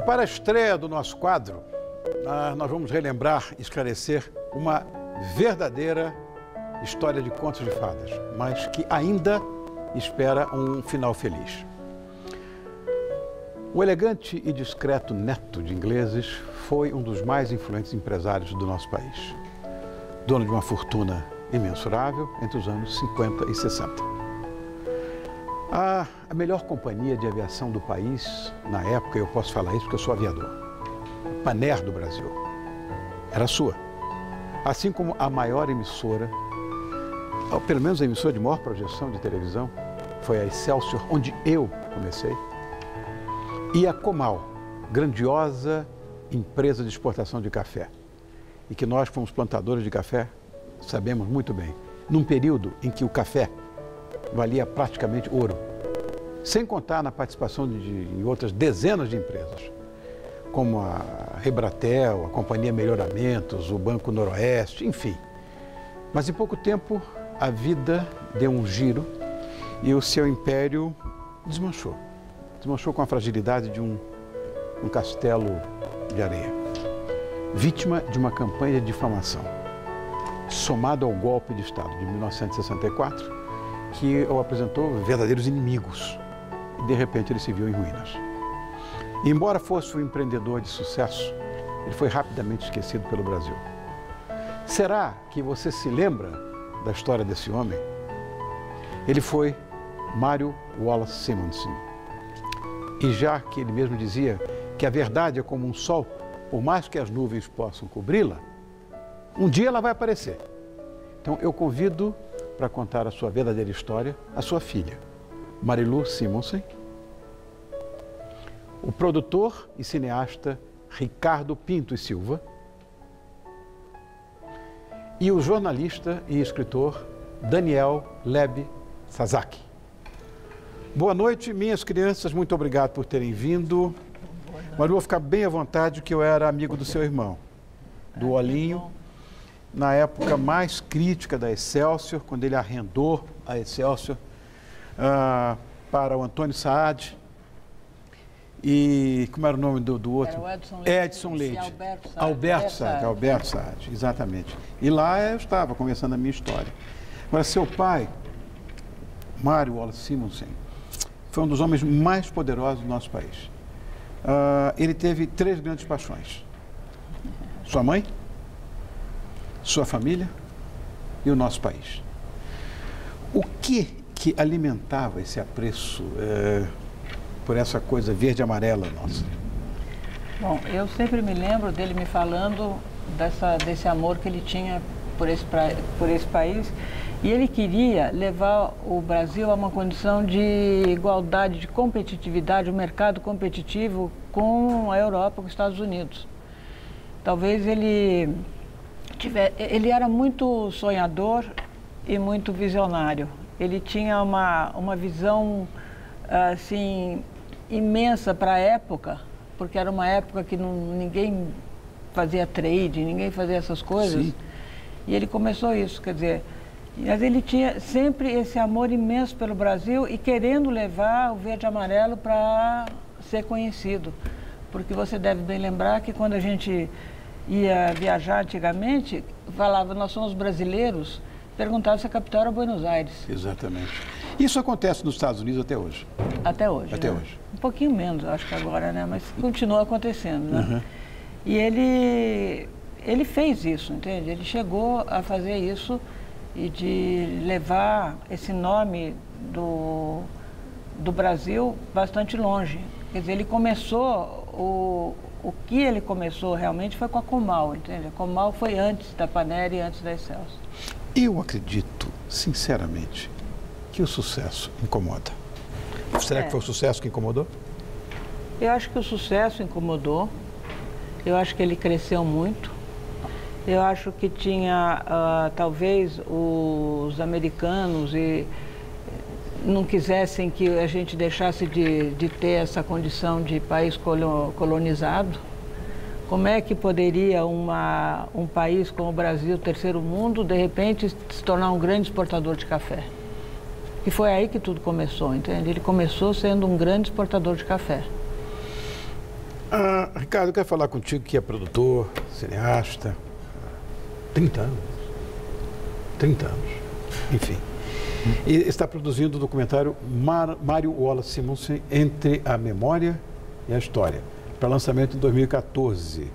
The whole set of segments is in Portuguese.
para a estreia do nosso quadro, nós vamos relembrar e esclarecer uma verdadeira história de contos de fadas, mas que ainda espera um final feliz. O elegante e discreto neto de ingleses foi um dos mais influentes empresários do nosso país. Dono de uma fortuna imensurável entre os anos 50 e 60. A melhor companhia de aviação do país, na época, eu posso falar isso porque eu sou aviador, a Panair do Brasil, era sua. Assim como a maior emissora, ou pelo menos a emissora de maior projeção de televisão, foi a Excelsior, onde eu comecei, e a Comal, grandiosa empresa de exportação de café, e que nós, fomos plantadores de café, sabemos muito bem, num período em que o café valia praticamente ouro, sem contar na participação em outras dezenas de empresas, como a Rebratel, a Companhia Melhoramentos, o Banco Noroeste, enfim. Mas em pouco tempo a vida deu um giro e o seu império desmanchou. Desmanchou com a fragilidade de um castelo de areia, vítima de uma campanha de difamação, somado ao golpe de Estado de 1964, que o apresentou verdadeiros inimigos. E, de repente, ele se viu em ruínas. E, embora fosse um empreendedor de sucesso, ele foi rapidamente esquecido pelo Brasil. Será que você se lembra da história desse homem? Ele foi Mário Wallace Simonsen. E já que ele mesmo dizia que a verdade é como um sol, por mais que as nuvens possam cobri-la, um dia ela vai aparecer. Então, eu convido para contar a sua verdadeira história, a sua filha, Marilu Simonsen, o produtor e cineasta Ricardo Pinto e Silva e o jornalista e escritor Daniel Leb Sasaki. Boa noite, minhas crianças, muito obrigado por terem vindo. Mas vou ficar bem à vontade que eu era amigo do seu irmão, do Olinho, na época mais crítica da Excelsior, quando ele arrendou a Excelsior para o Antônio Saad. E como era o nome do outro? Era o Edson Leite. Alberto Saad, exatamente. E lá eu estava começando a minha história. Agora, seu pai, Mário Wallace Simonsen, foi um dos homens mais poderosos do nosso país. Ele teve 3 grandes paixões: sua mãe, sua família e o nosso país. O que alimentava esse apreço por essa coisa verde e amarela nossa? Bom, eu sempre me lembro dele me falando desse amor que ele tinha por esse país, e ele queria levar o Brasil a uma condição de igualdade, de competitividade, um mercado competitivo com a Europa, com os Estados Unidos. Talvez ele era muito sonhador e muito visionário. Ele tinha uma visão assim imensa para a época, porque era uma época que ninguém fazia trade, ninguém fazia essas coisas. Sim. E ele começou isso, quer dizer, mas ele tinha sempre esse amor imenso pelo Brasil e querendo levar o verde e amarelo para ser conhecido. Porque você deve bem lembrar que quando a gente ia viajar antigamente, falava, nós somos brasileiros, perguntava se a capital era Buenos Aires. Exatamente. Isso acontece nos Estados Unidos até hoje. Até hoje. Até né? hoje. Um pouquinho menos, acho que agora, né? Mas continua acontecendo, né? Uhum. E ele fez isso, entende? Ele chegou a fazer isso e de levar esse nome do Brasil bastante longe. Quer dizer, ele começou, o que ele começou realmente foi com a Comal, entende? A Comal foi antes da Panair e antes da Excelsior. Eu acredito, sinceramente, que o sucesso incomoda. Será que foi o sucesso que incomodou? Eu acho que o sucesso incomodou. Eu acho que ele cresceu muito. Eu acho que tinha, talvez, os americanos não quisessem que a gente deixasse de ter essa condição de país colonizado. Como é que poderia um país como o Brasil, terceiro mundo, de repente se tornar um grande exportador de café? E foi aí que tudo começou, entende? Ele começou sendo um grande exportador de café. Ricardo, eu quero falar contigo que é produtor, cineasta, 30 anos. 30 anos, enfim. E está produzindo o documentário Mário Wallace Simonsen, Entre a Memória e a História, para lançamento em 2014.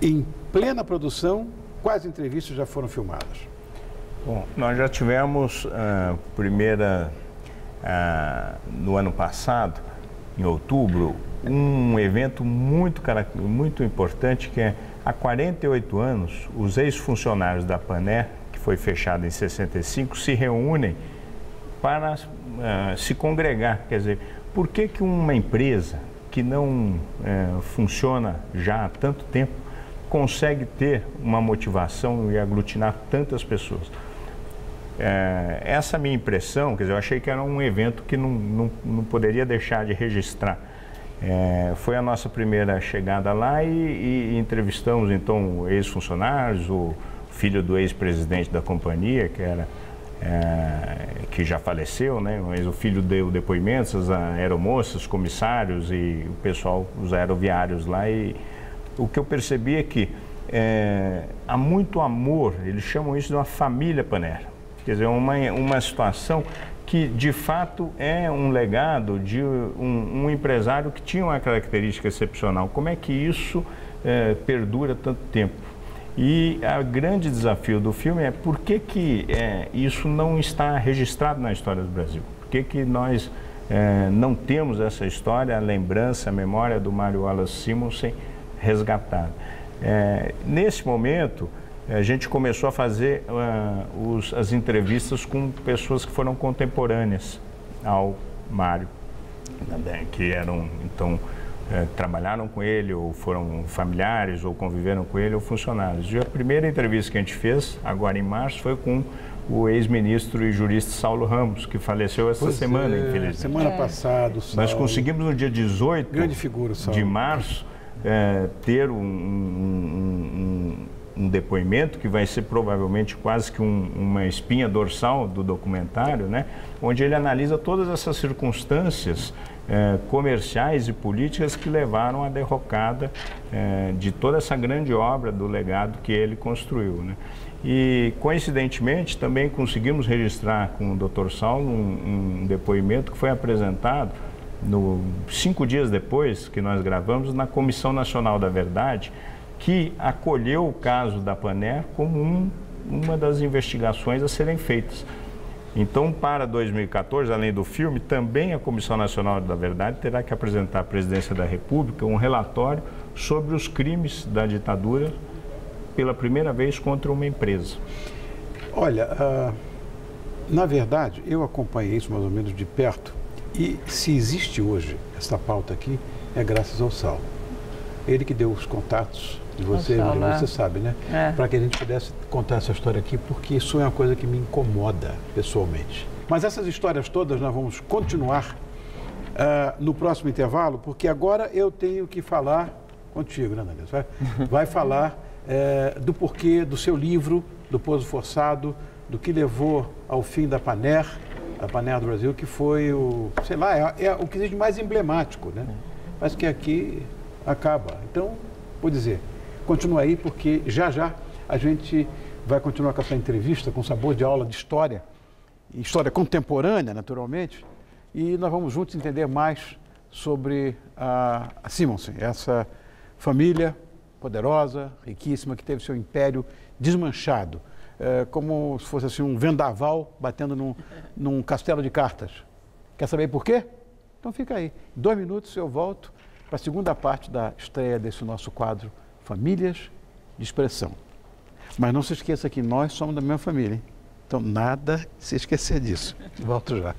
Em plena produção, quais entrevistas já foram filmadas? Bom, nós já tivemos a primeira, no ano passado, em outubro, um evento muito importante, que é, há 48 anos, os ex-funcionários da Panair, que foi fechada em 65, se reúnem para se congregar. Quer dizer, por que uma empresa que não funciona já há tanto tempo consegue ter uma motivação e aglutinar tantas pessoas? Essa minha impressão, quer dizer, eu achei que era um evento que não poderia deixar de registrar. Foi a nossa primeira chegada lá e entrevistamos então ex-funcionários, o filho do ex-presidente da companhia, que já faleceu, né? Mas o filho deu depoimentos, as aeromoças, comissários e o pessoal, os aeroviários lá. E o que eu percebi é que há muito amor, eles chamam isso de uma família Panair. Quer dizer, uma situação que de fato é um legado de um empresário que tinha uma característica excepcional. Como é que isso perdura tanto tempo? E o grande desafio do filme é por que isso não está registrado na história do Brasil? Por que nós não temos essa história, a lembrança, a memória do Mário Wallace Simonsen resgatada? Nesse momento, a gente começou a fazer as entrevistas com pessoas que foram contemporâneas ao Mário, que eram, então, trabalharam com ele, ou foram familiares, ou conviveram com ele, ou funcionários. E a primeira entrevista que a gente fez, agora em março, foi com o ex-ministro e jurista Saulo Ramos, que faleceu essa semana, infelizmente. Semana passada, Saulo. Nós conseguimos no dia 18 grande figura, Saulo, de março ter um depoimento que vai ser provavelmente quase que uma espinha dorsal do documentário, né? Onde ele analisa todas essas circunstâncias comerciais e políticas que levaram à derrocada de toda essa grande obra do legado que ele construiu, né? E, coincidentemente, também conseguimos registrar com o Dr. Saulo um depoimento que foi apresentado 5 dias depois que nós gravamos na Comissão Nacional da Verdade, que acolheu o caso da Panair como uma das investigações a serem feitas. Então, para 2014, além do filme, também a Comissão Nacional da Verdade terá que apresentar à Presidência da República um relatório sobre os crimes da ditadura pela primeira vez contra uma empresa. Olha, na verdade, eu acompanhei isso mais ou menos de perto, e se existe hoje essa pauta aqui, é graças ao Saulo. Ele que deu os contatos de você, você sabe, né? Para que a gente pudesse contar essa história aqui, porque isso é uma coisa que me incomoda pessoalmente. Mas essas histórias todas nós vamos continuar no próximo intervalo, porque agora eu tenho que falar contigo, né, Danilo? Vai falar do porquê do seu livro, do Pouso Forçado, do que levou ao fim da Panair, a Panair do Brasil, que foi o, sei lá, é o que existe mais emblemático, né? Mas que aqui acaba. Então, vou dizer, continua aí, porque já a gente vai continuar com essa entrevista com sabor de aula de história contemporânea, naturalmente, e nós vamos juntos entender mais sobre a Simonsen, essa família poderosa, riquíssima, que teve seu império desmanchado, como se fosse assim um vendaval batendo num castelo de cartas. Quer saber por quê? Então fica aí. 2 minutos eu volto para a segunda parte da estreia desse nosso quadro Famílias de Expressão. Mas não se esqueça que nós somos da mesma família, hein? Então nada se esquecer disso. Volto já.